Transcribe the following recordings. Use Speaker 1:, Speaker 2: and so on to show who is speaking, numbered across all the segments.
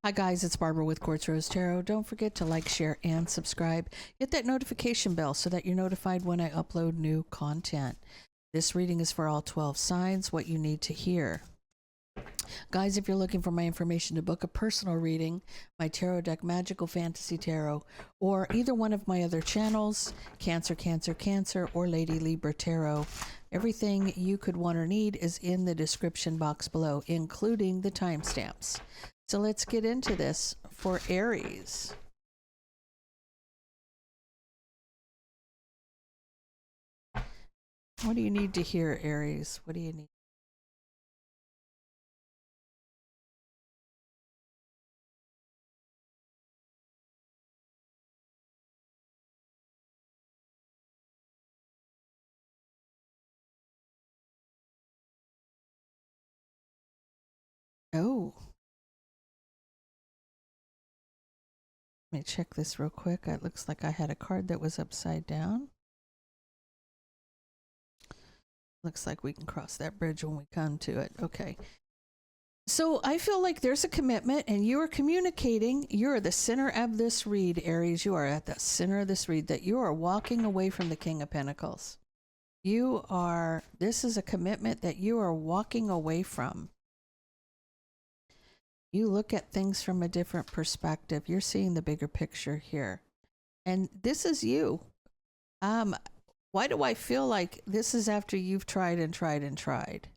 Speaker 1: Hi guys, it's Barbara with Quartz Rose Tarot. Don't forget to like, share, and subscribe. Hit that notification bell so that you're notified when I upload new content. This reading is for all 12 signs, what you need to hear. Guys, if you're looking for my information to book a personal reading, my tarot deck, Magical Fantasy Tarot, or either one of my other channels, Cancer, Cancer, Cancer, or Lady Libra Tarot, everything you could want or need is in the description box below, including the timestamps. So let's get into this for Aries. What do you need to hear, Aries? What do you need? Oh, let me check this real quick. It looks like I had a card that was upside down. Looks like we can cross that bridge when we come to it. Okay. So I feel like there's a commitment and you are communicating. You're the center of this read, Aries. You are at the center of this read, that you are walking away from the King of Pentacles. This is a commitment that you are walking away from. You look at things from a different perspective. You're seeing the bigger picture here. And this is you. Why do I feel like this is after you've tried and tried and tried?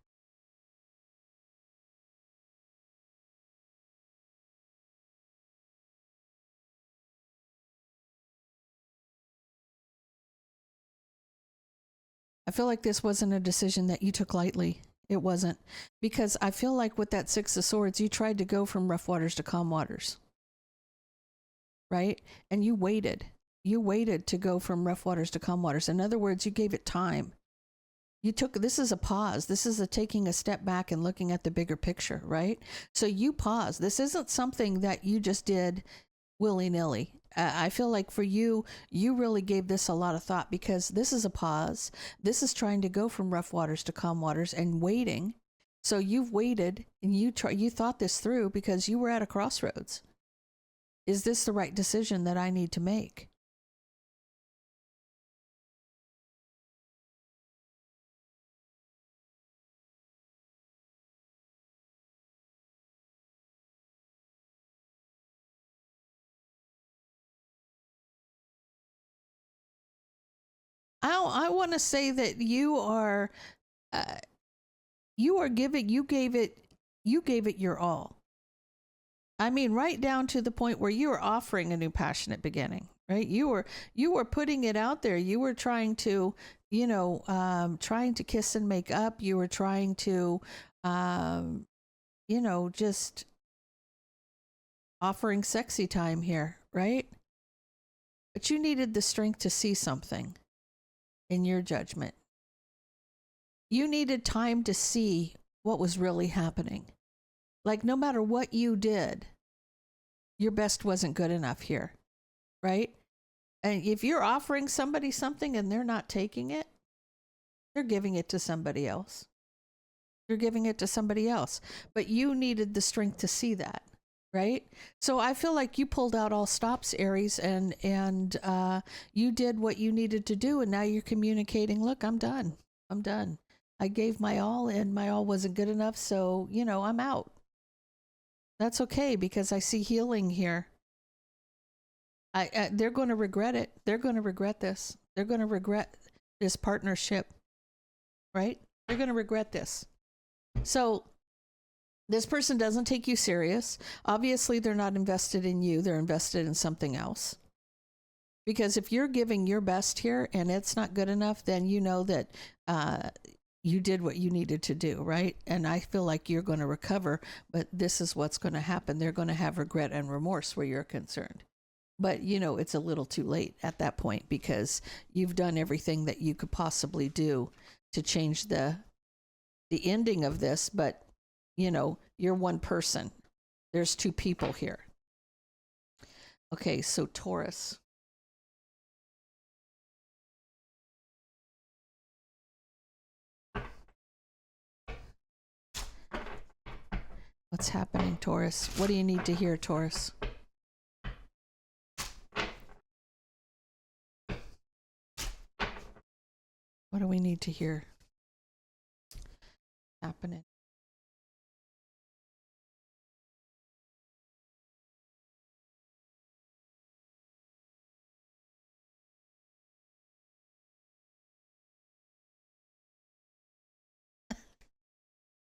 Speaker 1: I feel like this wasn't a decision that you took lightly. It wasn't. Because I feel like with that Six of Swords, you tried to go from rough waters to calm waters. Right? And you waited. You waited to go from rough waters to calm waters. In other words, you gave it time. This is a pause. This is a taking a step back and looking at the bigger picture, right? So you pause. This isn't something that you just did willy-nilly. I feel like for you, you really gave this a lot of thought, because this is a pause. This is trying to go from rough waters to calm waters and waiting. So you've waited and you thought this through because you were at a crossroads. Is this the right decision that I need to make? I want to say that you are giving, you gave it your all. I mean, right down to the point where you were offering a new passionate beginning, right? You were putting it out there. You were trying to, trying to kiss and make up. You were trying to, just offering sexy time here, right? But you needed the strength to see something in your judgment. You needed time to see what was really happening. Like, no matter what you did, your best wasn't good enough here, right? And if you're offering somebody something and they're not taking it, they're giving it to somebody else. You're giving it to somebody else. But you needed the strength to see that, right? So I feel like you pulled out all stops, Aries, and you did what you needed to do, and now you're communicating, look, I'm done. I'm done. I gave my all, and my all wasn't good enough, so, I'm out. That's okay, because I see healing here. They're going to regret it. They're going to regret this. They're going to regret this partnership, right? They're going to regret this. So this person doesn't take you serious. Obviously, they're not invested in you. They're invested in something else. Because if you're giving your best here and it's not good enough, then you know that you did what you needed to do, right? And I feel like you're going to recover, but this is what's going to happen. They're going to have regret and remorse where you're concerned. But, it's a little too late at that point, because you've done everything that you could possibly do to change the ending of this. But, you're one person. There's two people here. Okay, so Taurus. What's happening, Taurus? What do you need to hear, Taurus? What do we need to hear happening?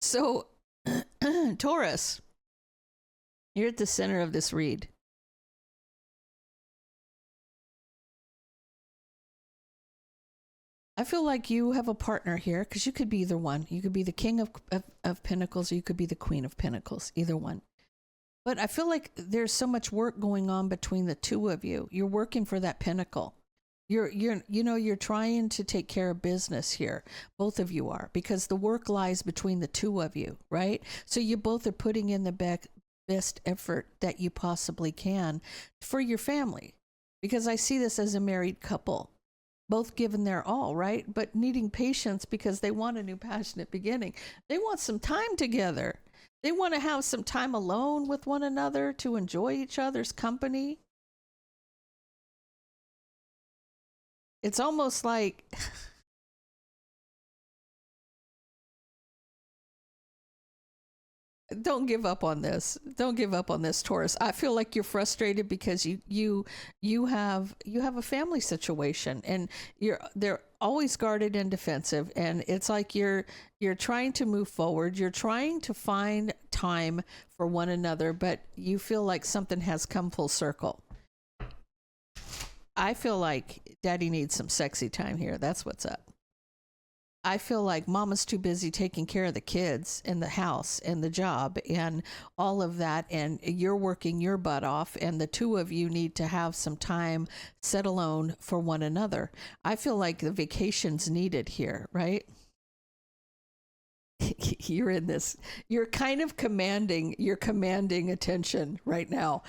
Speaker 1: So, Taurus, you're at the center of this read. I feel like you have a partner here, because you could be either one. You could be the King of Pentacles, or you could be the Queen of Pentacles, either one. But I feel like there's so much work going on between the two of you. You're working for that pinnacle. You're trying to take care of business here. Both of you are, because the work lies between the two of you, right? So you both are putting in the best effort that you possibly can for your family, because I see this as a married couple, both giving their all, right? But needing patience because they want a new passionate beginning. They want some time together. They want to have some time alone with one another to enjoy each other's company. It's almost like don't give up on this. Don't give up on this, Taurus. I feel like you're frustrated because you have a family situation, and they're always guarded and defensive, and it's like you're trying to move forward. You're trying to find time for one another, but you feel like something has come full circle. I feel like daddy needs some sexy time here. That's what's up. I feel like mama's too busy taking care of the kids and the house and the job and all of that, and you're working your butt off, and the two of you need to have some time set alone for one another. I feel like the vacation's needed here, right? You're in this. You're kind of commanding attention right now.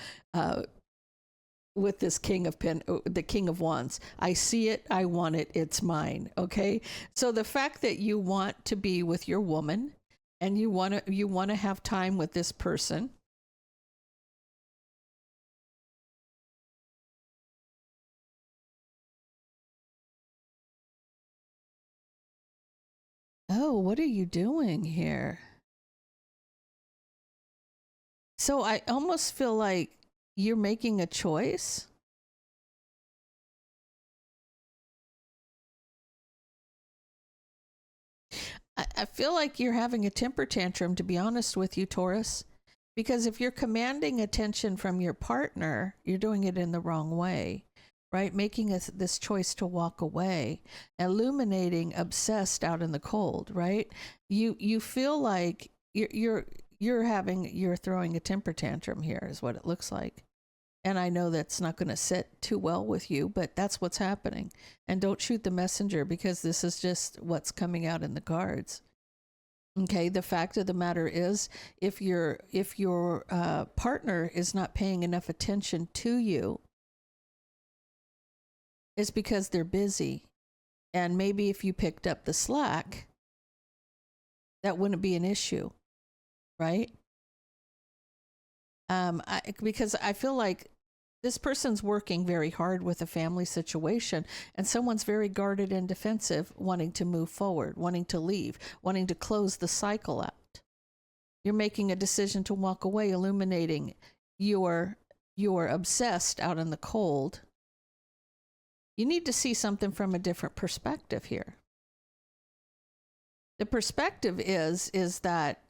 Speaker 1: With this the King of Wands. I see it, I want it, it's mine. Okay. So the fact that you want to be with your woman, and you want to have time with this person. Oh, what are you doing here? So I almost feel like you're making a choice. I feel like you're having a temper tantrum, to be honest with you, Taurus, because if you're commanding attention from your partner, you're doing it in the wrong way, right? Making this choice to walk away, illuminating, obsessed out in the cold, right? You feel like you're throwing a temper tantrum here, is what it looks like. And I know that's not going to sit too well with you, but that's what's happening. And don't shoot the messenger, because this is just what's coming out in the cards. Okay, the fact of the matter is, if your partner is not paying enough attention to you, it's because they're busy. And maybe if you picked up the slack, that wouldn't be an issue, right? Because I feel like this person's working very hard with a family situation, and someone's very guarded and defensive, wanting to move forward, wanting to leave, wanting to close the cycle out. You're making a decision to walk away, illuminating you're obsessed out in the cold. You need to see something from a different perspective here. The perspective is that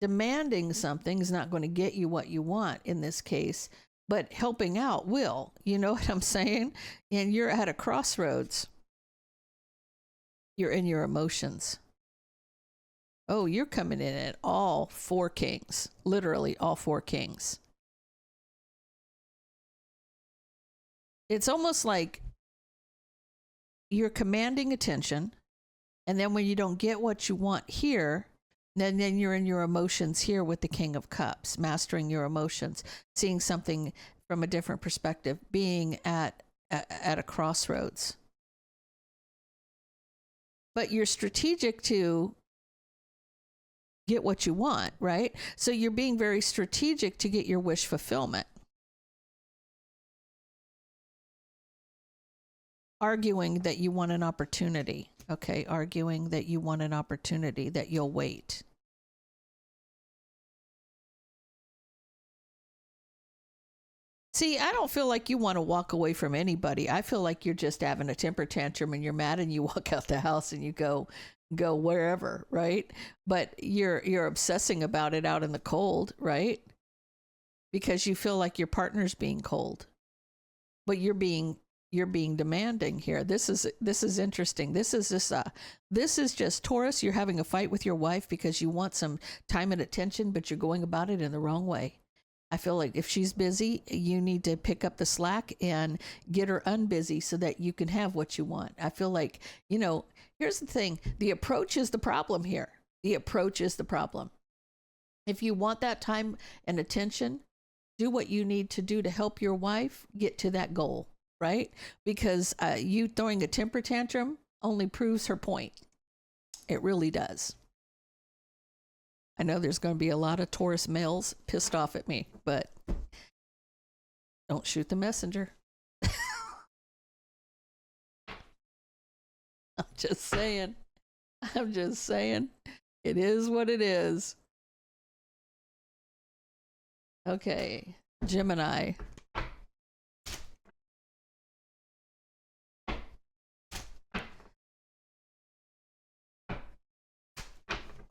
Speaker 1: demanding something is not going to get you what you want in this case, but helping out will. You know what I'm saying? And you're at a crossroads. You're in your emotions. Oh, you're coming in at all four kings, literally all four kings. It's almost like you're commanding attention, and then when you don't get what you want here, then you're in your emotions here with the King of Cups, mastering your emotions, seeing something from a different perspective, being at a crossroads. But you're strategic to get what you want, right? So you're being very strategic to get your wish fulfillment. Arguing that you want an opportunity. Okay, arguing that you want an opportunity, that you'll wait. See, I don't feel like you want to walk away from anybody. I feel like you're just having a temper tantrum and you're mad and you walk out the house and you go wherever, right? But you're obsessing about it out in the cold, right? Because you feel like your partner's being cold. But you're being demanding here. This is interesting. This is just Taurus, you're having a fight with your wife because you want some time and attention, but you're going about it in the wrong way. I feel like if she's busy, you need to pick up the slack and get her unbusy so that you can have what you want. I feel like, here's the thing. The approach is the problem here. The approach is the problem. If you want that time and attention, do what you need to do to help your wife get to that goal, right? Because you throwing a temper tantrum only proves her point. It really does. I know there's going to be a lot of Taurus males pissed off at me, but don't shoot the messenger. I'm just saying. It is what it is. Okay, Gemini.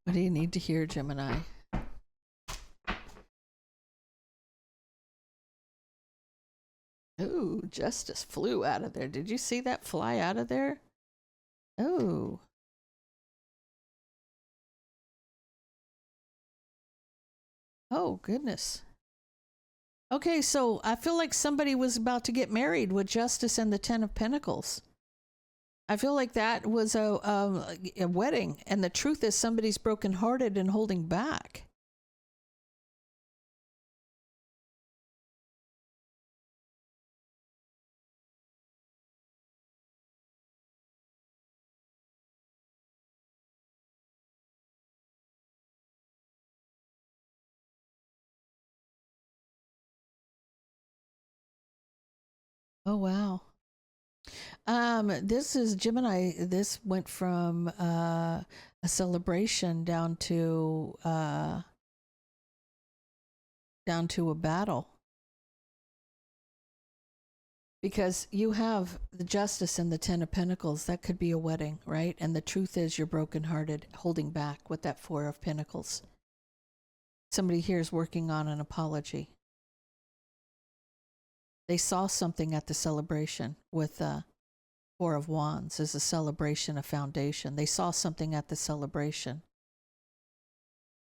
Speaker 1: What do you need to hear, Gemini? Oh, Justice flew out of there. Did you see that fly out of there? Oh. Oh, goodness. Okay, so I feel like somebody was about to get married with Justice and the Ten of Pentacles. I feel like that was a wedding, and the truth is somebody's brokenhearted and holding back. Oh, wow. This is Gemini. This went from a celebration down to a battle. Because you have the Justice and the Ten of Pentacles. That could be a wedding, right? And the truth is you're brokenhearted, holding back with that Four of Pentacles. Somebody here is working on an apology. They saw something at the celebration with Four of Wands as a celebration, a foundation. They saw something at the celebration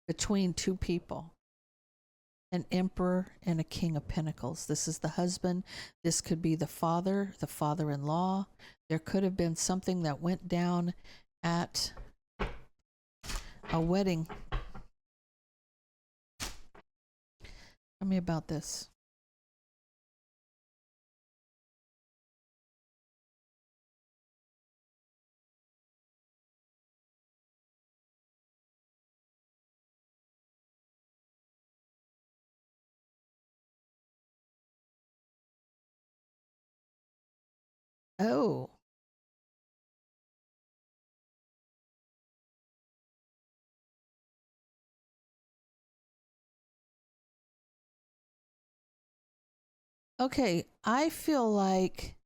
Speaker 1: between two people, an Emperor and a King of Pentacles. This is the husband. This could be the father-in-law. There could have been something that went down at a wedding. Tell me about this. Oh. Okay, I feel like,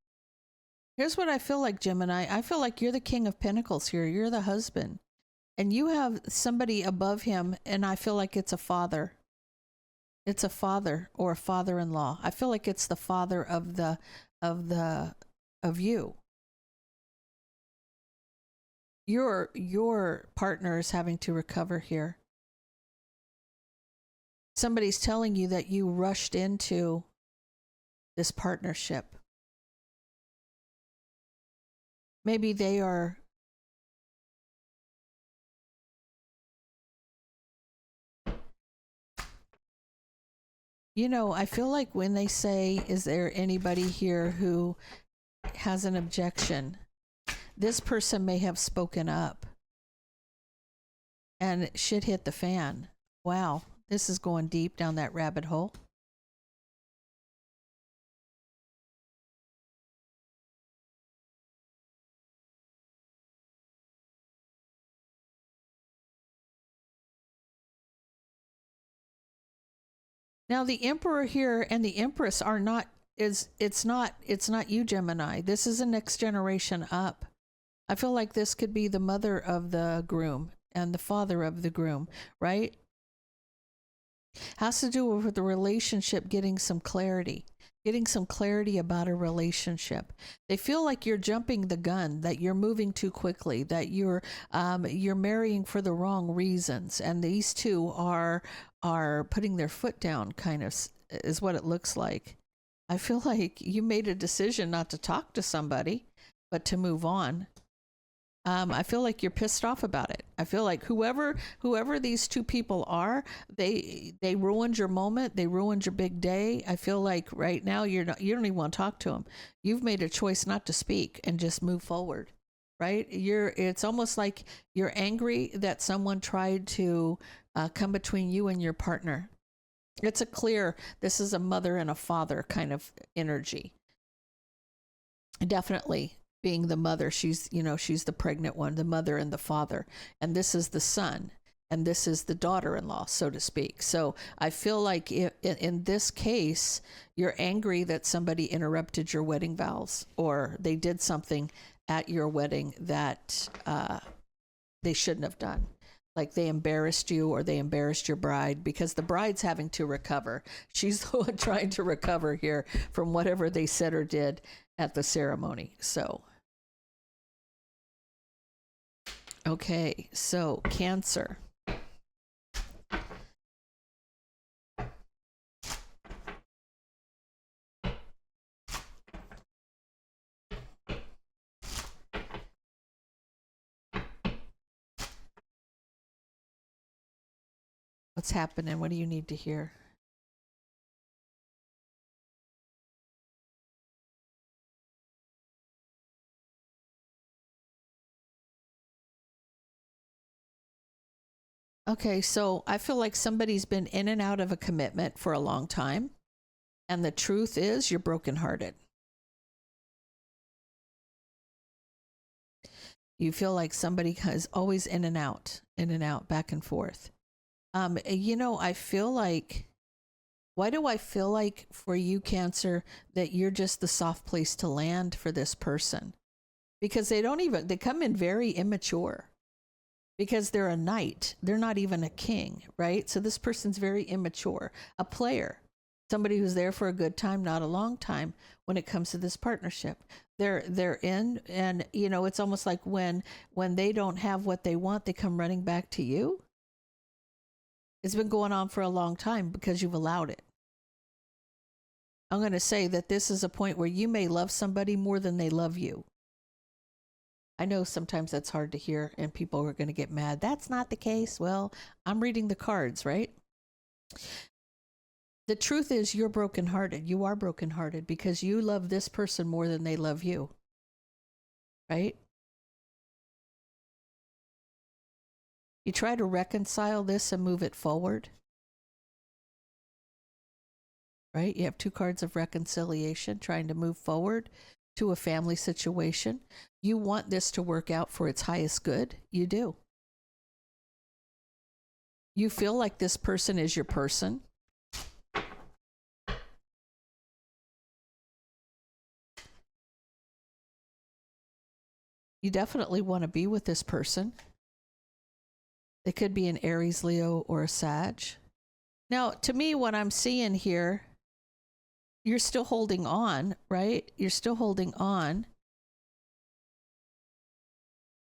Speaker 1: here's what I feel like, Gemini. I feel like you're the King of Pentacles here. You're the husband. And you have somebody above him, and I feel like it's a father. It's a father or a father-in-law. I feel like it's the father of you. Your partner is having to recover here. Somebody's telling you that you rushed into this partnership. Maybe they are I feel like when they say, is there anybody here who has an objection? This person may have spoken up. and shit hit the fan. Wow, this is going deep down that rabbit hole. Now the Emperor here and the Empress are not, it's not you, Gemini. This is a next generation up. I feel like this could be the mother of the groom and the father of the groom, right? Has to do with the relationship getting some clarity about a relationship. They feel like you're jumping the gun, that you're moving too quickly, that you're marrying for the wrong reasons, and these two are putting their foot down, kind of, is what it looks like. I feel like you made a decision not to talk to somebody, but to move on. I feel like you're pissed off about it. I feel like whoever these two people are, they ruined your moment. They ruined your big day. I feel like right now you don't even want to talk to them. You've made a choice not to speak and just move forward, right? It's almost like you're angry that someone tried to come between you and your partner. It's a clear, this is a mother and a father kind of energy. Definitely. Being the mother, she's the pregnant one, the mother and the father, and this is the son, and this is the daughter-in-law, so to speak. So I feel like in this case, you're angry that somebody interrupted your wedding vows, or they did something at your wedding that they shouldn't have done. Like they embarrassed you, or they embarrassed your bride, because the bride's having to recover. She's the one trying to recover here from whatever they said or did at the ceremony. So okay, so Cancer. What's happening? What do you need to hear? Okay, so I feel like somebody's been in and out of a commitment for a long time. And the truth is, you're brokenhearted. You feel like somebody is always in and out, back and forth. I feel like, why do I feel like for you, Cancer, that you're just the soft place to land for this person? Because they come in very immature. Because they're a knight, they're not even a king, right? So this person's very immature, a player, somebody who's there for a good time, not a long time when it comes to this partnership. They're in, and it's almost like when they don't have what they want, they come running back to you. It's been going on for a long time because you've allowed it. I'm going to say that this is a point where you may love somebody more than they love you. I know sometimes that's hard to hear and people are going to get mad. That's not the case. Well, I'm reading the cards, right? The truth is you're brokenhearted. You are brokenhearted because you love this person more than they love you, right? You try to reconcile this and move it forward, right? You have two cards of reconciliation, trying to move forward to a family situation. You want this to work out for its highest good. You do. You feel like this person is your person. You definitely want to be with this person. It could be an Aries, Leo, or a Sag. Now, to me, what I'm seeing here, you're still holding on, right? You're still holding on.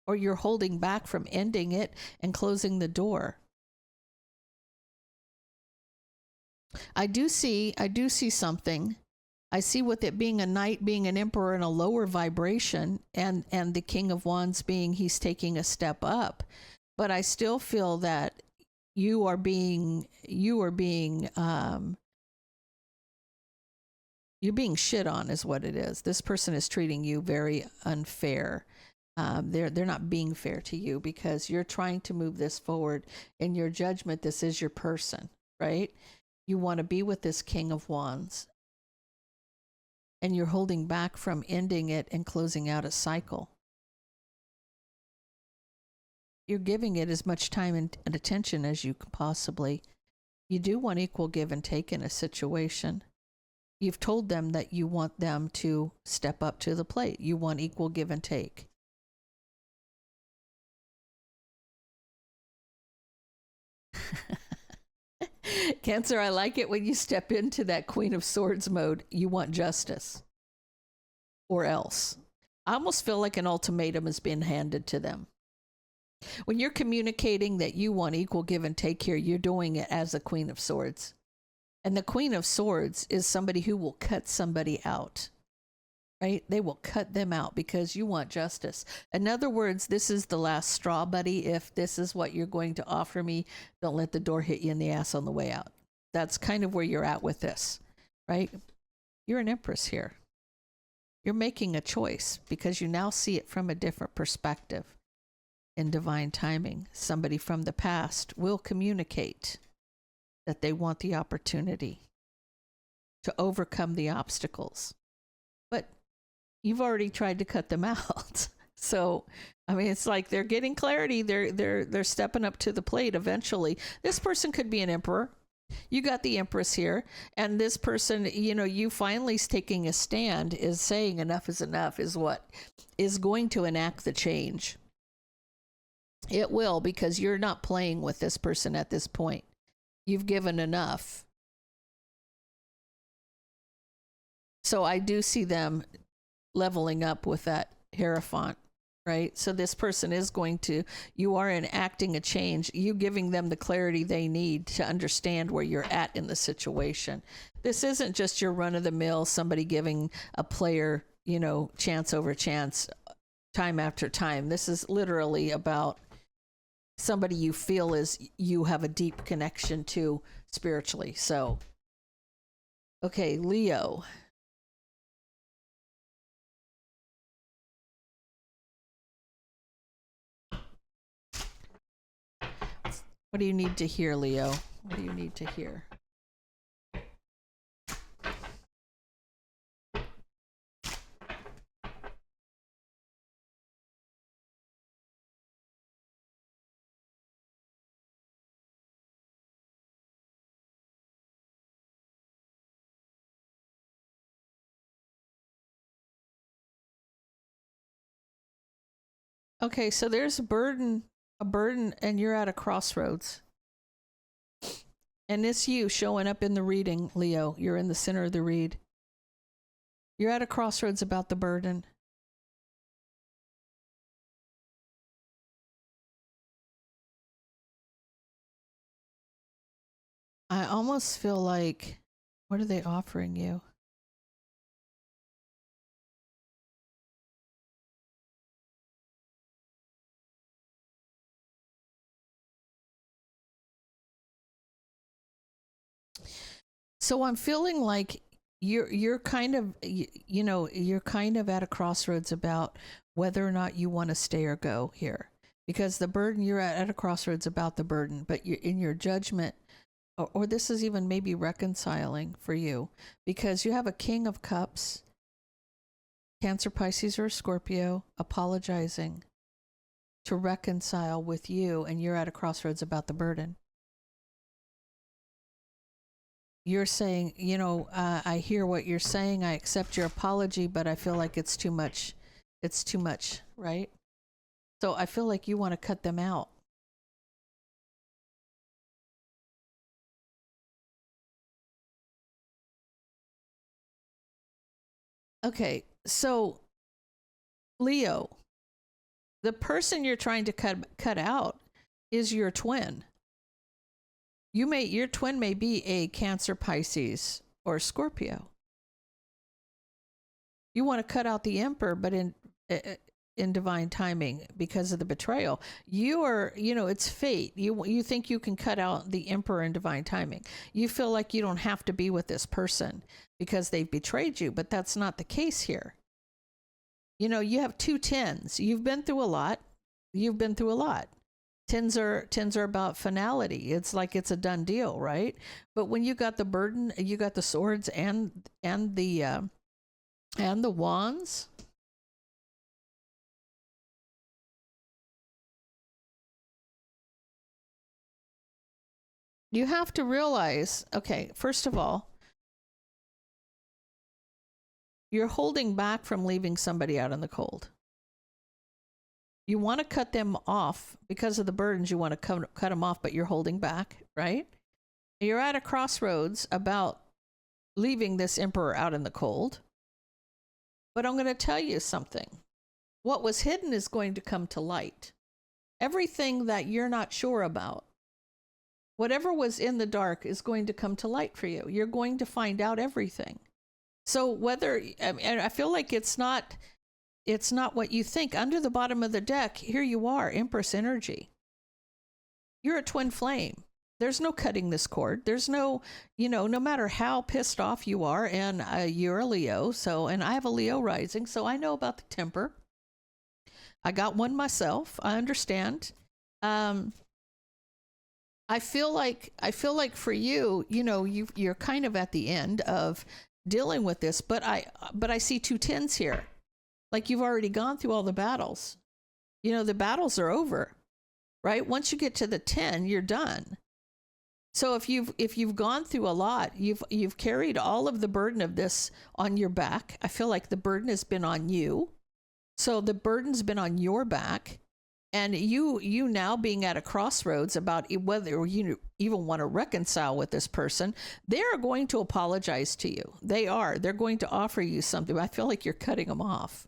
Speaker 1: Or you're holding back from ending it and closing the door. I do see something. I see with it being a knight, being an emperor in a lower vibration, and the King of Wands being he's taking a step up. But I still feel that you're being shit on is what it is. This person is treating you very unfair. They're not being fair to you because you're trying to move this forward. In your judgment, this is your person, right? You want to be with this King of Wands, and you're holding back from ending it and closing out a cycle. You're giving it as much time and attention as you can possibly. You do want equal give and take in a situation. You've told them that you want them to step up to the plate. You want equal give and take. Cancer, I like it when you step into that Queen of Swords mode. You want justice. Or else. I almost feel like an ultimatum is being handed to them. When you're communicating that you want equal give and take here, you're doing it as a Queen of Swords. And the Queen of Swords is somebody who will cut somebody out, right? They will cut them out because you want justice. In other words, this is the last straw, buddy. If this is what you're going to offer me, don't let the door hit you in the ass on the way out. That's kind of where you're at with this, right? You're an Empress here. You're making a choice because you now see it from a different perspective. In divine timing, somebody from the past will communicate that they want the opportunity to overcome the obstacles. But you've already tried to cut them out. So, I mean, it's like they're getting clarity. They're stepping up to the plate eventually. This person could be an emperor. You got the Empress here, and this person, you finally taking a stand is saying enough is enough is what is going to enact the change. It will, because you're not playing with this person at this point. You've given enough. So I do see them leveling up with that Hierophant, right? So this person is going to, you are enacting a change, you giving them the clarity they need to understand where you're at in the situation. This isn't just your run-of-the-mill, somebody giving a player, chance over chance, time after time. This is literally about somebody you feel is you have a deep connection to spiritually. So, okay, Leo. What do you need to hear, Leo? What do you need to hear? Okay, so there's a burden, and you're at a crossroads. And it's you showing up in the reading, Leo. You're in the center of the read. You're at a crossroads about the burden. I almost feel like, what are they offering you? So I'm feeling like you're kind of you're kind of at a crossroads about whether or not you want to stay or go here, because the burden, you're at a crossroads about the burden, but you're in your judgment, or this is even maybe reconciling for you, because you have a King of Cups, Cancer, Pisces, or Scorpio, apologizing to reconcile with you, and you're at a crossroads about the burden. You're saying, I hear what you're saying. I accept your apology, but I feel like it's too much. It's too much, right? So I feel like you want to cut them out. Okay, so Leo, the person you're trying to cut out is your twin. Your twin may be a Cancer, Pisces, or Scorpio. You want to cut out the Emperor, but in divine timing, because of the betrayal. You are, it's fate. You think you can cut out the Emperor in divine timing. You feel like you don't have to be with this person because they've betrayed you, but that's not the case here. You know, you have two tens. You've been through a lot. You've been through a lot. Tens are about finality. It's like it's a done deal, right? But when you got the burden, you got the swords and the wands. You have to realize, okay, first of all, you're holding back from leaving somebody out in the cold. You want to cut them off because of the burdens. You want to cut them off, but you're holding back, right? You're at a crossroads about leaving this emperor out in the cold. But I'm going to tell you something. What was hidden is going to come to light. Everything that you're not sure about, whatever was in the dark is going to come to light for you. You're going to find out everything. So whether, and I feel like it's not what you think. Under the bottom of the deck, here you are, Empress energy. You're a twin flame. There's no cutting this cord. There's no, no matter how pissed off you are, and you're a Leo, and I have a Leo rising, so I know about the temper. I got one myself. I understand. I feel like for you, you're kind of at the end of dealing with this, but I see two tens here. Like you've already gone through all the battles. The battles are over, right? Once you get to the 10, you're done. So if you've gone through a lot, you've carried all of the burden of this on your back. I feel like the burden has been on you. So the burden's been on your back. And you now being at a crossroads about whether you even want to reconcile with this person, they're going to apologize to you. They're going to offer you something. I feel like you're cutting them off.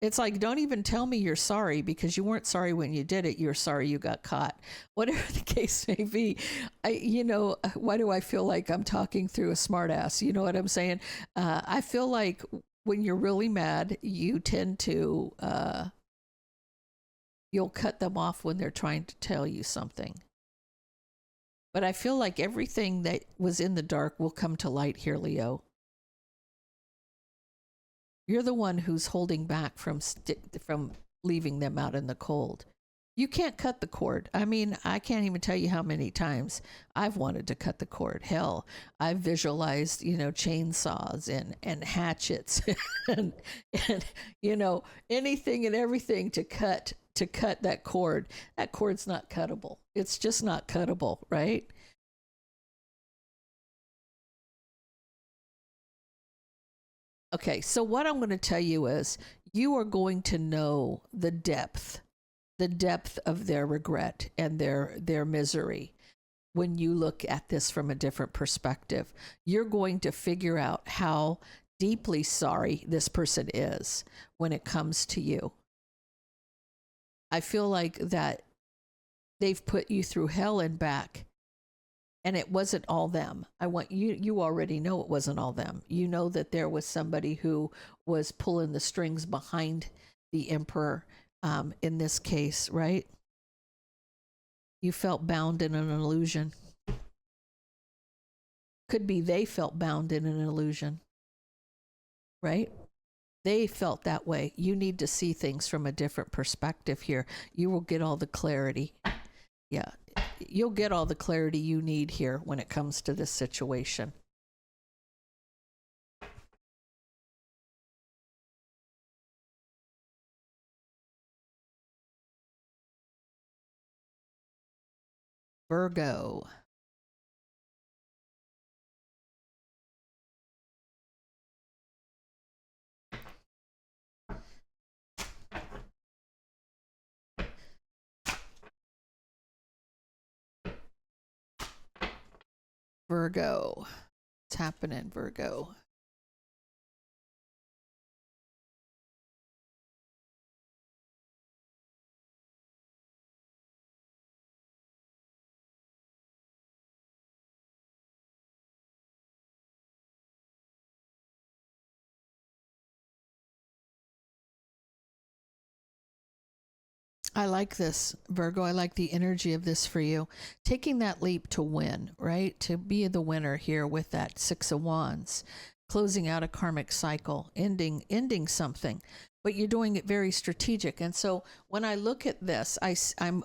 Speaker 1: It's like, don't even tell me you're sorry, because you weren't sorry when you did it. You're sorry you got caught. Whatever the case may be, why do I feel like I'm talking through a smart ass? You know what I'm saying? I feel like when you're really mad, you tend to... you'll cut them off when they're trying to tell you something. But I feel like everything that was in the dark will come to light here, Leo. You're the one who's holding back from leaving them out in the cold. You can't cut the cord. I mean, I can't even tell you how many times I've wanted to cut the cord. Hell, I've visualized, chainsaws and hatchets and anything and everything to cut that cord. That cord's not cuttable. It's just not cuttable, right? Okay, so what I'm going to tell you is you are going to know the depth of their regret and their misery when you look at this from a different perspective. You're going to figure out how deeply sorry this person is when it comes to you. I feel like that they've put you through hell and back, and it wasn't all them. You already know it wasn't all them. You know that there was somebody who was pulling the strings behind the emperor, in this case, right? You felt bound in an illusion. Could be they felt bound in an illusion, right? They felt that way. You need to see things from a different perspective here. You will get all the clarity. Yeah, you'll get all the clarity you need here when it comes to this situation. Virgo. Virgo. What's happening, Virgo? I like this, Virgo. I like the energy of this for you. Taking that leap to win, right? To be the winner here with that Six of Wands, closing out a karmic cycle, ending something. but you're doing it very strategic. And so when I look at this, I'm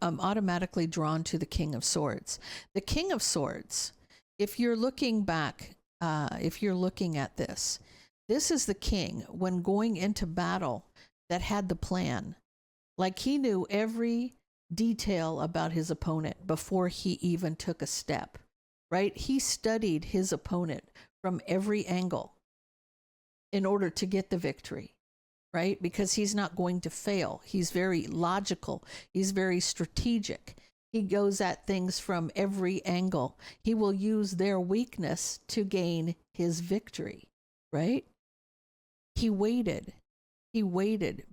Speaker 1: automatically drawn to the King of Swords. The King of Swords, if you're looking back, if you're looking at this, this is the king when going into battle that had the plan. Like he knew every detail about his opponent before he even took a step, right? He studied his opponent from every angle in order to get the victory, right? Because he's not going to fail. He's very logical. He's very strategic. He goes at things from every angle. He will use their weakness to gain his victory, right? He waited,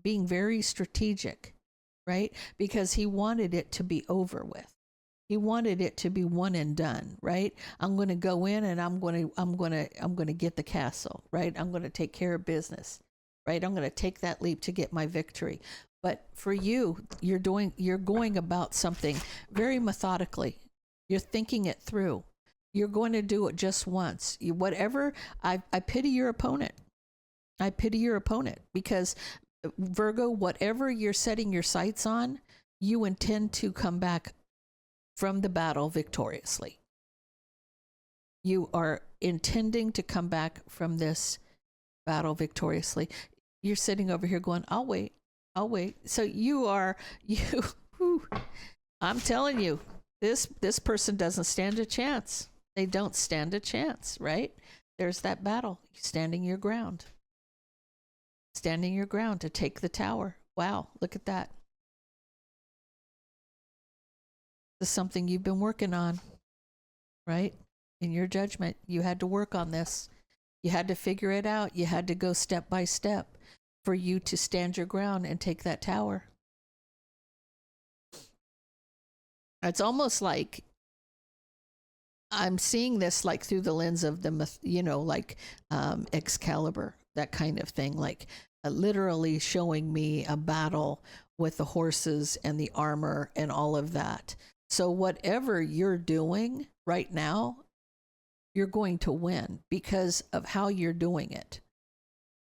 Speaker 1: being very strategic, right? Because he wanted it to be over with. He wanted it to be one and done, right? I'm going to go in and I'm going to get the castle, right? I'm going to take care of business, right? I'm going to take that leap to get my victory. But for you, you're going about something very methodically. You're thinking it through. You're going to do it just once. I pity your opponent. I pity your opponent because Virgo, whatever you're setting your sights on, you intend to come back from the battle victoriously. You are intending to come back from this battle victoriously. You're sitting over here going, I'll wait. So I'm telling you, this person doesn't stand a chance. They don't stand a chance, right? There's that battle. Standing your ground. Standing your ground to take the tower. Wow, look at that. This is something you've been working on, right? In your judgment, you had to work on this. You had to figure it out. You had to go step by step for you to stand your ground and take that tower. It's almost like I'm seeing this like through the lens of the, like Excalibur, that kind of thing, like literally showing me a battle with the horses and the armor and all of that. So whatever you're doing right now, you're going to win because of how you're doing it.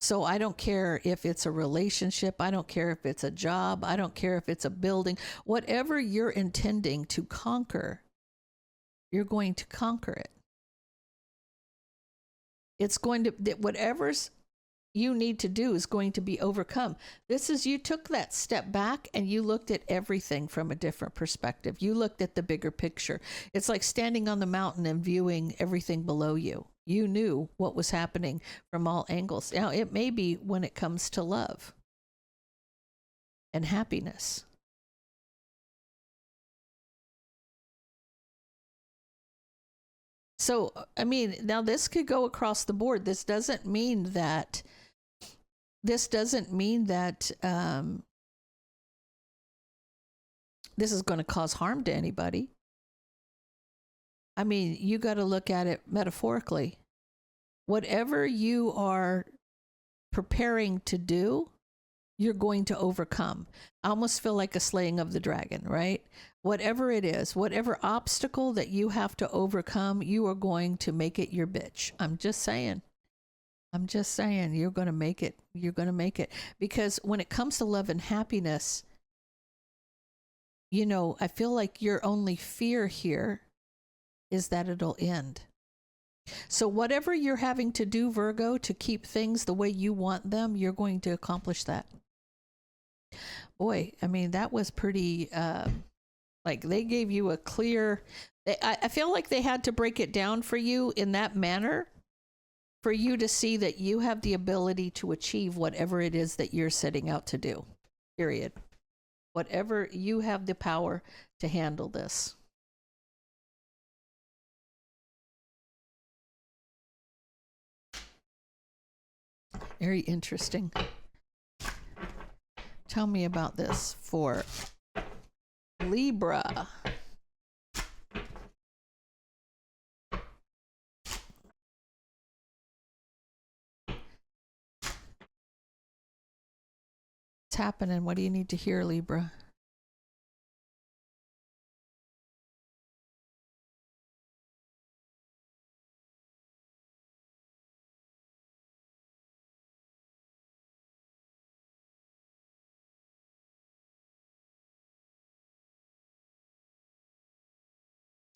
Speaker 1: So I don't care if it's a relationship. I don't care if it's a job. I don't care if it's a building. Whatever you're intending to conquer, you're going to conquer it. It's going to, whatever's you need to do is going to be overcome. This is, you took that step back and you looked at everything from a different perspective. You looked at the bigger picture. It's like standing on the mountain and viewing everything below you. You knew what was happening from all angles. Now, it may be when it comes to love and happiness. So, I mean, now this could go across the board. This doesn't mean that this is going to cause harm to anybody. I mean, you got to look at it metaphorically. Whatever you are preparing to do, you're going to overcome. I almost feel like a slaying of the dragon, right? Whatever it is, whatever obstacle that you have to overcome, you are going to make it your bitch. I'm just saying, you're going to make it. You're going to make it. Because when it comes to love and happiness, I feel like your only fear here is that it'll end. So whatever you're having to do, Virgo, to keep things the way you want them, you're going to accomplish that. Boy, I mean, that was pretty, like they gave you a clear, I feel like they had to break it down for you in that manner for you to see that you have the ability to achieve whatever it is that you're setting out to do, period. Whatever, you have the power to handle this. Very interesting. Tell me about this for Libra. What's happening? What do you need to hear, Libra?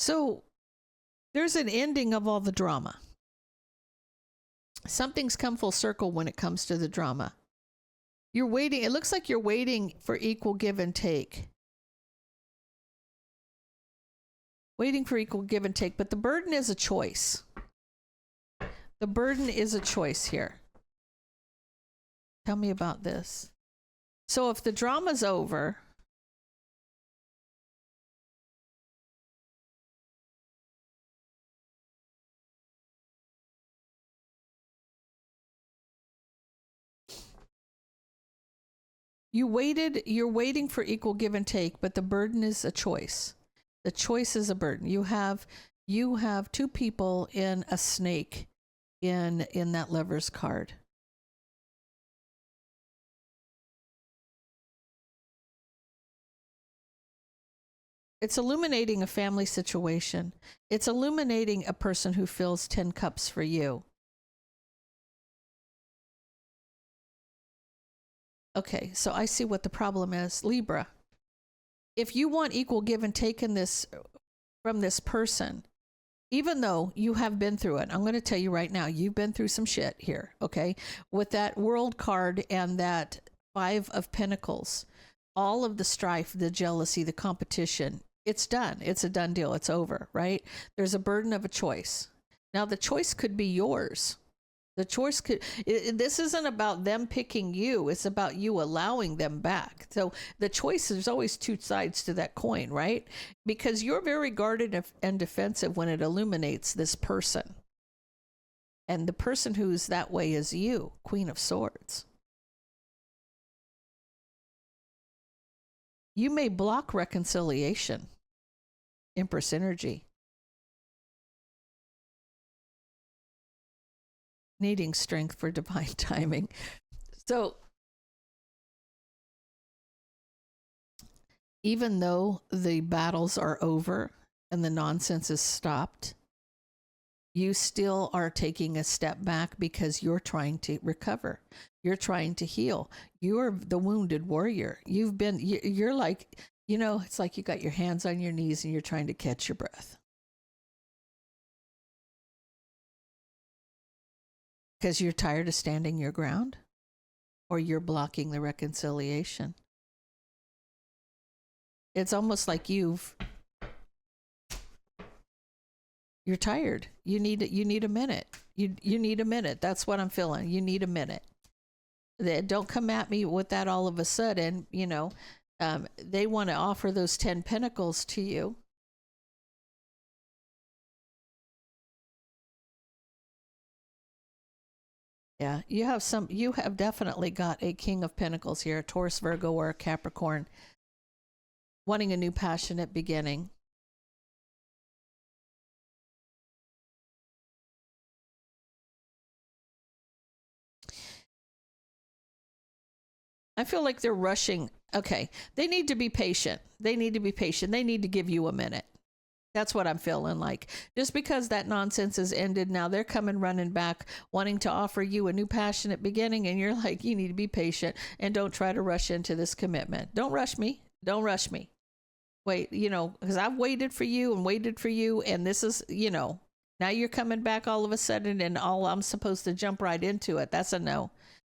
Speaker 1: So there's an ending of all the drama. Something's come full circle when it comes to the drama. You're waiting. It looks like you're waiting for equal give and take. Waiting for equal give and take, but the burden is a choice. The burden is a choice here. Tell me about this. So if the drama's over, you're waiting for equal give and take, but the burden is a choice. The choice is a burden. You have two people in a snake in that Lover's card. It's illuminating a family situation. It's illuminating a person who fills 10 cups for you. Okay, so I see what the problem is. Libra, if you want equal give and take in this from this person, even though you have been through it, I'm going to tell you right now, you've been through some shit here, okay? With that World card and that 5 of Pentacles, all of the strife, the jealousy, the competition, it's done. It's a done deal. It's over, right? There's a burden of a choice. Now, the choice could be yours. The choice could, this isn't about them picking you. It's about you allowing them back. So the choice, there's always two sides to that coin, right? Because you're very guarded and defensive when it illuminates this person. And the person who's that way is you, Queen of Swords. You may block reconciliation. Empress energy. Needing strength for divine timing. So even though the battles are over and the nonsense is stopped, you still are taking a step back because you're trying to recover. You're trying to heal. You're the wounded warrior. You're like, you know, it's like you got your hands on your knees and you're trying to catch your breath. Because you're tired of standing your ground, or you're blocking the reconciliation. It's almost like you're tired. You need a minute. You need a minute. That's what I'm feeling. You need a minute. Don't come at me with that all of a sudden. You know, they want to offer those 10 pentacles to you. Yeah, you have definitely got a King of Pentacles here, a Taurus, Virgo, or a Capricorn, wanting a new passionate beginning. I feel like they're rushing. Okay, they need to be patient. They need to be patient. They need to give you a minute. That's what I'm feeling like. Just because that nonsense has ended, now they're coming running back, wanting to offer you a new passionate beginning, and you're like, you need to be patient and don't try to rush into this commitment. Don't rush me. Don't rush me. Wait, you know, because I've waited for you, and this is, you know, now you're coming back all of a sudden, and all I'm supposed to jump right into it. That's a no.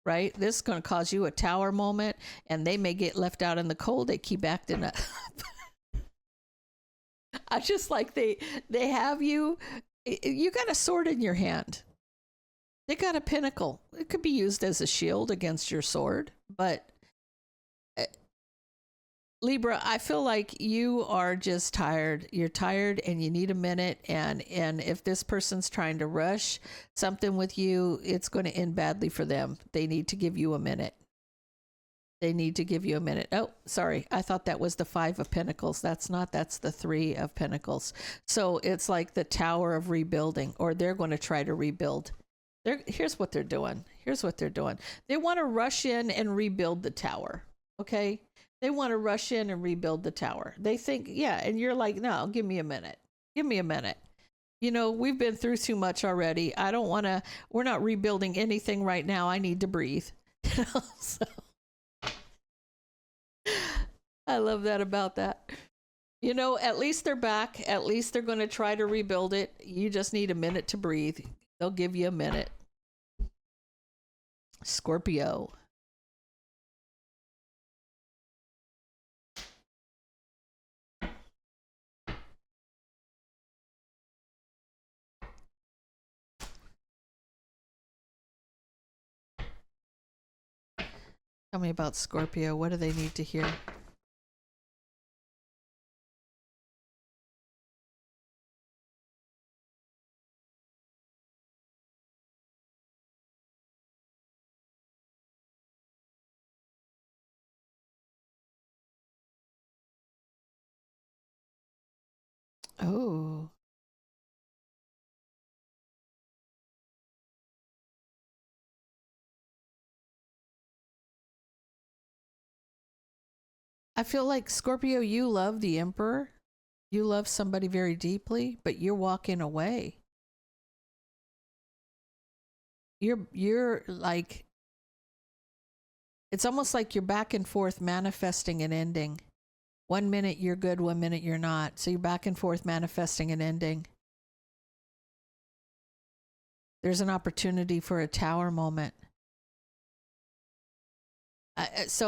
Speaker 1: Right? This is going to cause you a tower moment, and they may get left out in the cold. They keep acting up. I just like they have you got a sword in your hand. They got a pinnacle. It could be used as a shield against your sword, but Libra, I feel like you are just tired. You're tired and you need a minute, and if this person's trying to rush something with you, it's going to end badly for them. They need to give you a minute. They need to give you a minute. Oh, sorry. I thought that was the 5 of Pentacles. That's not. That's the 3 of Pentacles. So it's like the Tower of rebuilding, or they're going to try to rebuild. Here's what they're doing. Here's what they're doing. They want to rush in and rebuild the tower. Okay? They want to rush in and rebuild the tower. They think, yeah, and you're like, no, give me a minute. Give me a minute. You know, we've been through too much already. I don't want to, we're not rebuilding anything right now. I need to breathe. You know, so I love that about that. You know, at least they're back. At least they're going to try to rebuild it. You just need a minute to breathe. They'll give you a minute. Scorpio. Tell me about Scorpio. What do they need to hear? Oh. I feel like Scorpio, you love the Emperor. You love somebody very deeply, but you're walking away. You're like, it's almost like you're back and forth manifesting an ending. 1 minute you're good, 1 minute you're not. So you're back and forth manifesting an ending. There's an opportunity for a tower moment. It's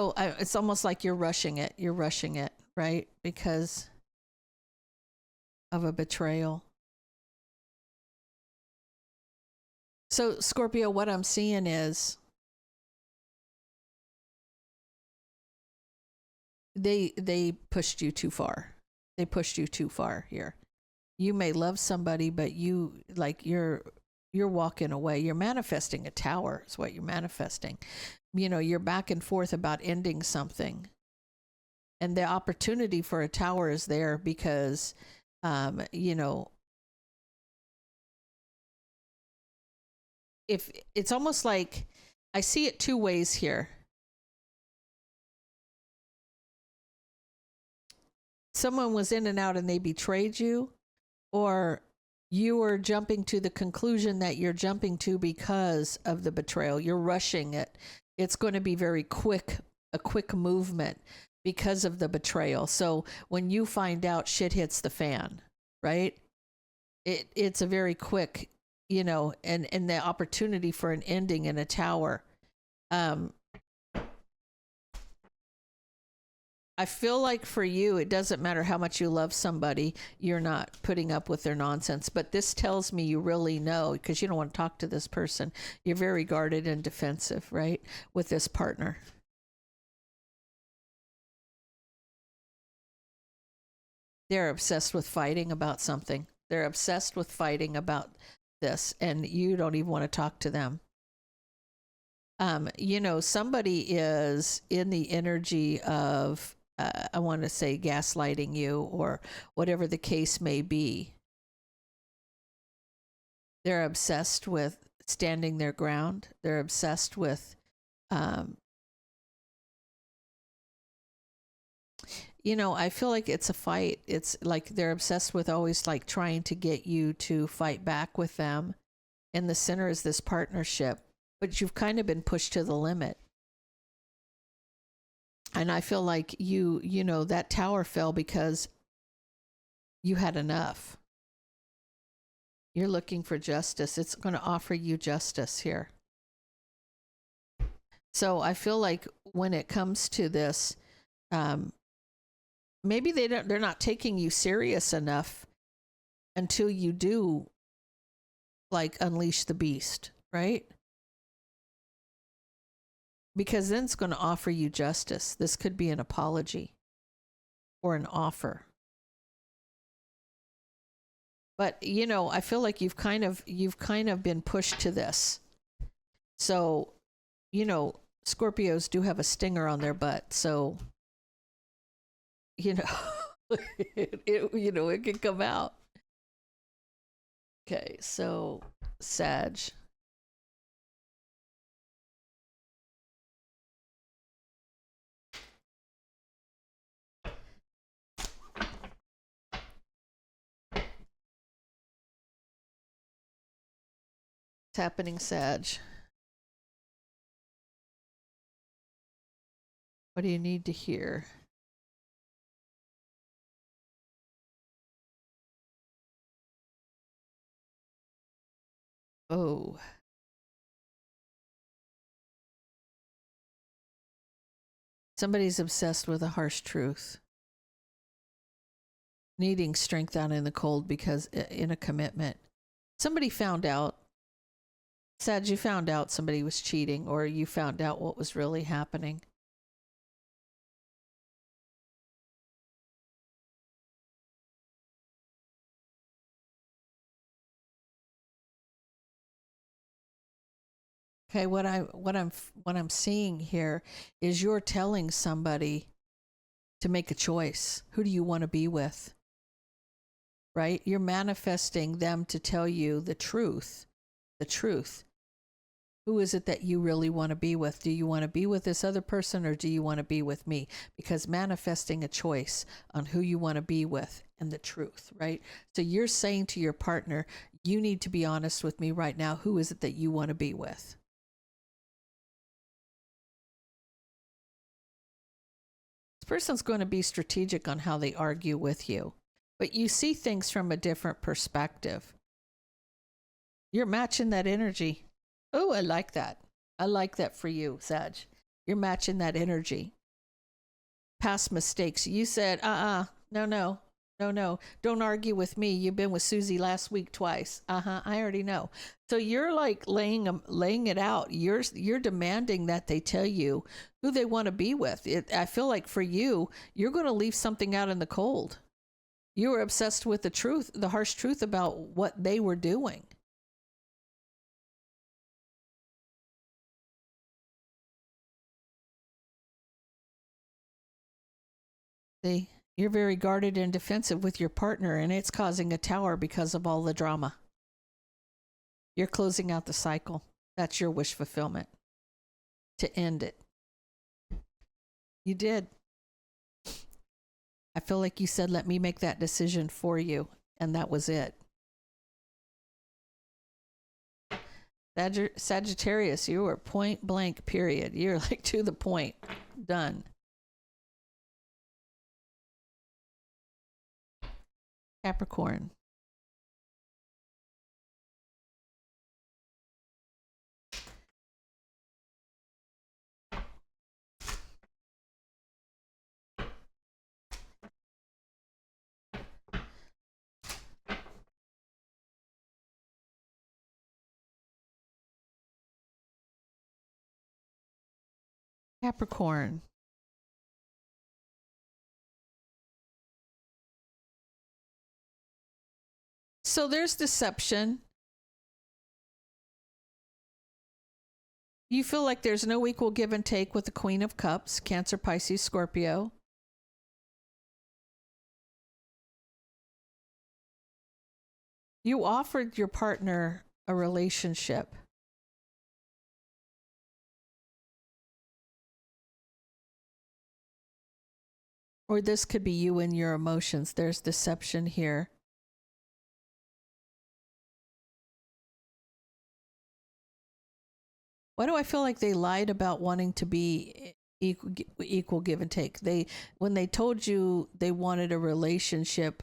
Speaker 1: almost like you're rushing it. You're rushing it, right? Because of a betrayal. So Scorpio, what I'm seeing is they pushed you too far. They pushed you too far here. You may love somebody, but you're walking away. You're manifesting a tower is what you're manifesting. You know, you're back and forth about ending something. And the opportunity for a tower is there because, you know, if it's almost like I see it two ways here. Someone was in and out and they betrayed you, or you were jumping to the conclusion that you're jumping to because of the betrayal. You're rushing it. It's going to be very quick, a quick movement because of the betrayal. So when you find out, shit hits the fan, right? It's a very quick, you know, and the opportunity for an ending in a tower. I feel like for you, it doesn't matter how much you love somebody, you're not putting up with their nonsense. But this tells me you really know, because you don't want to talk to this person. You're very guarded and defensive, right, with this partner. They're obsessed with fighting about something. They're obsessed with fighting about this, and you don't even want to talk to them. You know, somebody is in the energy of, I want to say, gaslighting you or whatever the case may be. They're obsessed with standing their ground. They're obsessed with, you know, I feel like it's a fight. It's like they're obsessed with always like trying to get you to fight back with them. And the center is this partnership, but you've kind of been pushed to the limit. And I feel like you know, that tower fell because you had enough. You're looking for justice. It's going to offer you justice here. So I feel like when it comes to this, maybe they're not taking you serious enough until you do like unleash the beast, right? Because then it's going to offer you justice. This could be an apology or an offer. But you know, I feel like you've kind of been pushed to this. So, you know, Scorpios do have a stinger on their butt. So, you know, you know, it can come out. Okay, so Sag. What's happening, Sag? What do you need to hear? Oh. Somebody's obsessed with a harsh truth. Needing strength out in the cold because in a commitment. Somebody found out. Sad you found out somebody was cheating, or you found out what was really happening. Okay, what I'm seeing here is you're telling somebody to make a choice. Who do you want to be with? Right? You're manifesting them to tell you the truth. The truth. Who is it that you really want to be with? Do you want to be with this other person, or do you want to be with me? Because manifesting a choice on who you want to be with and the truth, right? So you're saying to your partner, you need to be honest with me right now. Who is it that you want to be with? This person's going to be strategic on how they argue with you, but you see things from a different perspective. You're matching that energy. Oh, I like that. I like that for you, Sag. You're matching that energy. Past mistakes. You said, no. Don't argue with me. You've been with Susie last week twice. I already know. So you're like laying it out. You're demanding that they tell you who they want to be with. I feel like for you, you're going to leave something out in the cold. You were obsessed with the truth, the harsh truth about what they were doing. See, you're very guarded and defensive with your partner, and it's causing a tower because of all the drama. You're closing out the cycle. That's your wish fulfillment, to end it. You did. I feel like you said, let me make that decision for you, and that was it. Sagittarius, you were point blank, period. You're like to the point. Done. Capricorn. Capricorn. So there's deception. You feel like there's no equal give and take with the Queen of Cups, Cancer, Pisces, Scorpio. You offered your partner a relationship. Or this could be you and your emotions. There's deception here. Why do I feel like they lied about wanting to be equal give and take? When they told you they wanted a relationship,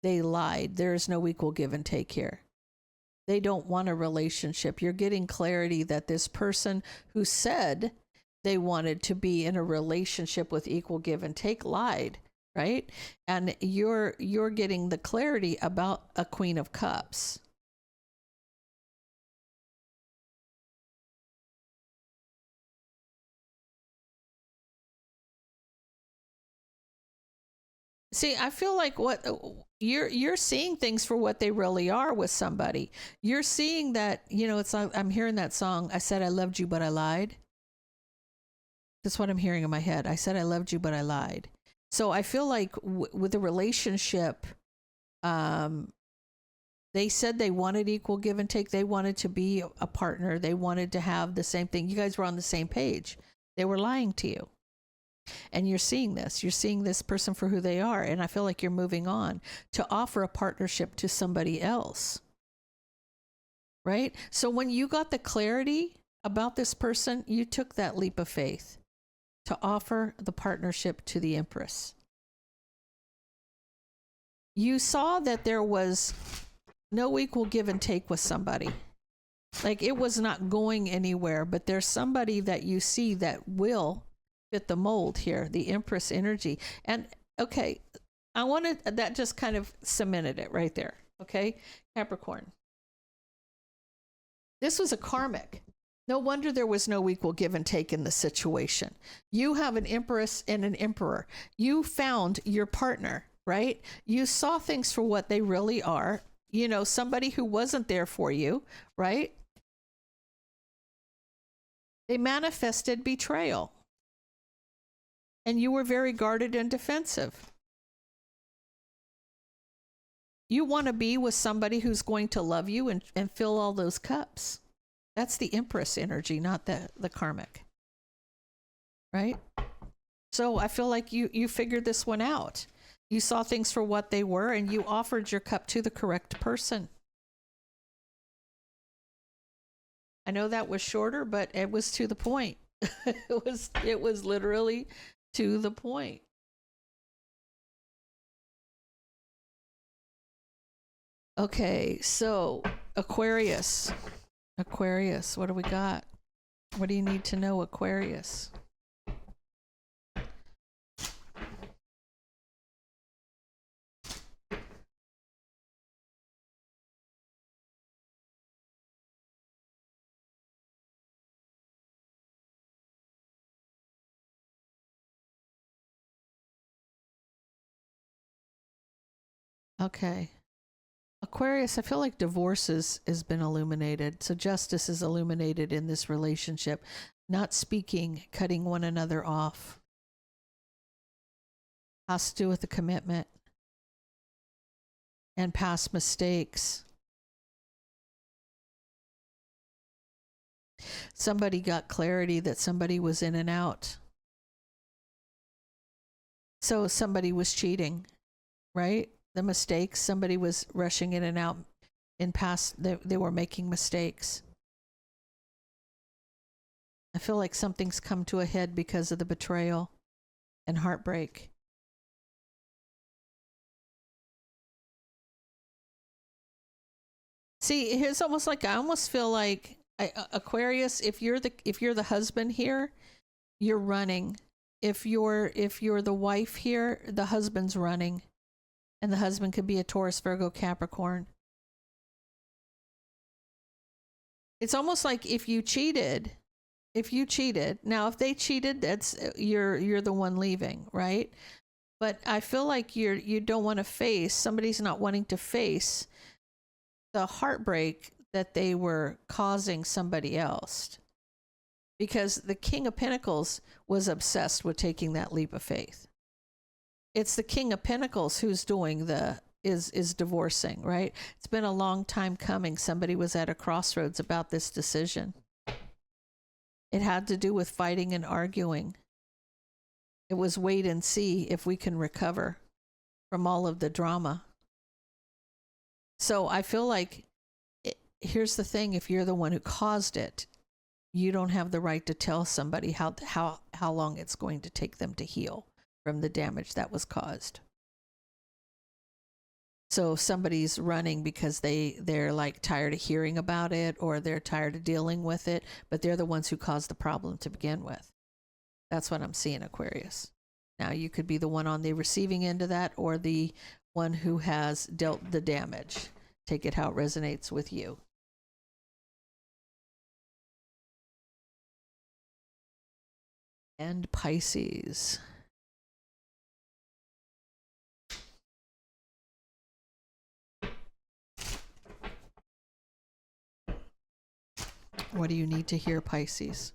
Speaker 1: they lied. There is no equal give and take here. They don't want a relationship. You're getting clarity that this person who said they wanted to be in a relationship with equal give and take lied, right? And you're getting the clarity about a Queen of Cups. See, I feel like what you're seeing things for what they really are with somebody. You're seeing that, it's like I'm hearing that song, I said I loved you but I lied. That's what I'm hearing in my head. I said I loved you but I lied. So I feel like with the relationship, they said they wanted equal give and take. They wanted to be a partner. They wanted to have the same thing. You guys were on the same page. They were lying to you. And you're seeing this. You're seeing this person for who they are. And I feel like you're moving on to offer a partnership to somebody else. Right? So when you got the clarity about this person, you took that leap of faith to offer the partnership to the Empress. You saw that there was no equal give and take with somebody. Like it was not going anywhere, but there's somebody that you see that will fit the mold here, the Empress energy. And okay, I wanted that just kind of cemented it right there. Okay, Capricorn. This was a karmic. No wonder there was no equal give and take in the situation. You have an Empress and an Emperor. You found your partner, right? You saw things for what they really are. You know, somebody who wasn't there for you, right? They manifested betrayal. And you were very guarded and defensive. You want to be with somebody who's going to love you and fill all those cups. That's the Empress energy, not the karmic. Right? So I feel like you figured this one out. You saw things for what they were and you offered your cup to the correct person. I know that was shorter, but it was to the point. It was literally to the point. Okay, so Aquarius. Aquarius, what do we got? What do you need to know, Aquarius? Okay. Aquarius, I feel like divorce has been illuminated. So justice is illuminated in this relationship. Not speaking, cutting one another off. Has to do with the commitment and past mistakes. Somebody got clarity that somebody was in and out. So somebody was cheating, right? The mistakes, somebody was rushing in and out in past, they were making mistakes. I feel like something's come to a head because of the betrayal and heartbreak. See, it's almost like I almost feel like Aquarius, if you're the husband here, you're running. If you're the wife here, the husband's running. And the husband could be a Taurus, Virgo, Capricorn. It's almost like if you cheated, now if they cheated, that's you're the one leaving, right? But I feel like you don't want to face, somebody's not wanting to face the heartbreak that they were causing somebody else. Because the King of Pentacles was obsessed with taking that leap of faith. It's the King of Pentacles who's doing is divorcing, right? It's been a long time coming. Somebody was at a crossroads about this decision. It had to do with fighting and arguing. It was wait and see if we can recover from all of the drama. So I feel like, here's the thing, if you're the one who caused it, you don't have the right to tell somebody how long it's going to take them to heal from the damage that was caused. So if somebody's running because they're like tired of hearing about it, or they're tired of dealing with it, but they're the ones who caused the problem to begin with. That's what I'm seeing, Aquarius. Now you could be the one on the receiving end of that, or the one who has dealt the damage. Take it how it resonates with you. And Pisces. What do you need to hear, Pisces?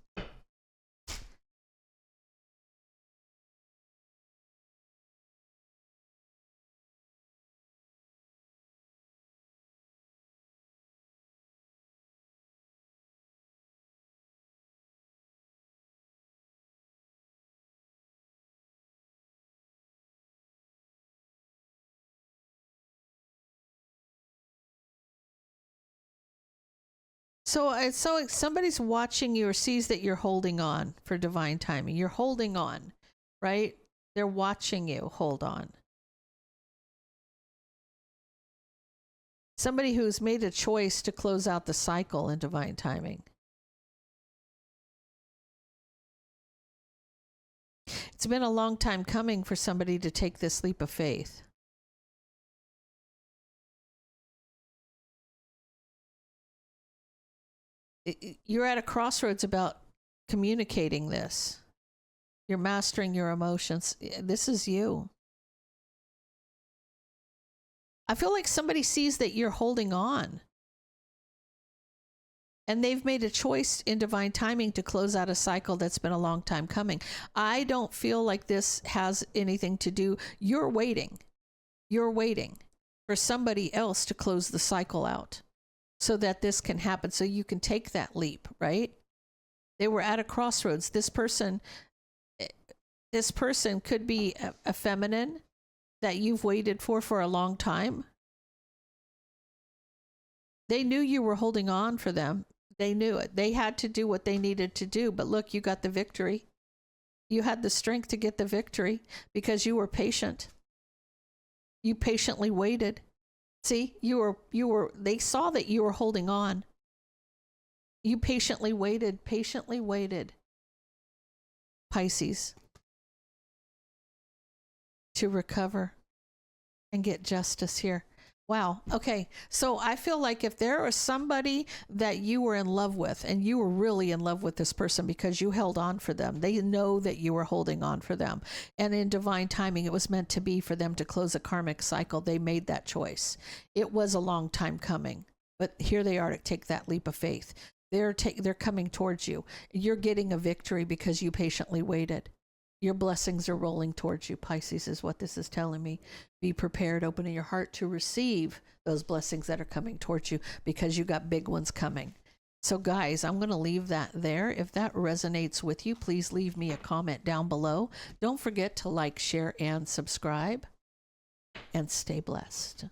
Speaker 1: So somebody's watching you or sees that you're holding on for divine timing. You're holding on, right? They're watching you hold on. Somebody who's made a choice to close out the cycle in divine timing. It's been a long time coming for somebody to take this leap of faith. You're at a crossroads about communicating this. You're mastering your emotions. This is you. I feel like somebody sees that you're holding on. And they've made a choice in divine timing to close out a cycle that's been a long time coming. I don't feel like this has anything to do. You're waiting. You're waiting for somebody else to close the cycle out so that this can happen, so you can take that leap, right? They were at a crossroads. This person could be a feminine that you've waited for a long time. They knew you were holding on for them. They knew it. They had to do what they needed to do. But look, you got the victory. You had the strength to get the victory because you were patient. You patiently waited. See, they saw that you were holding on. You patiently waited, Pisces, to recover and get justice here. Wow. Okay. So I feel like if there was somebody that you were in love with, and you were really in love with this person because you held on for them, they know that you were holding on for them. And in divine timing, it was meant to be for them to close a karmic cycle. They made that choice. It was a long time coming, but here they are to take that leap of faith. They're coming towards you. You're getting a victory because you patiently waited. Your blessings are rolling towards you, Pisces, is what this is telling me. Be prepared, opening your heart to receive those blessings that are coming towards you because you got big ones coming. So guys, I'm going to leave that there. If that resonates with you, please leave me a comment down below. Don't forget to like, share, and subscribe. And stay blessed.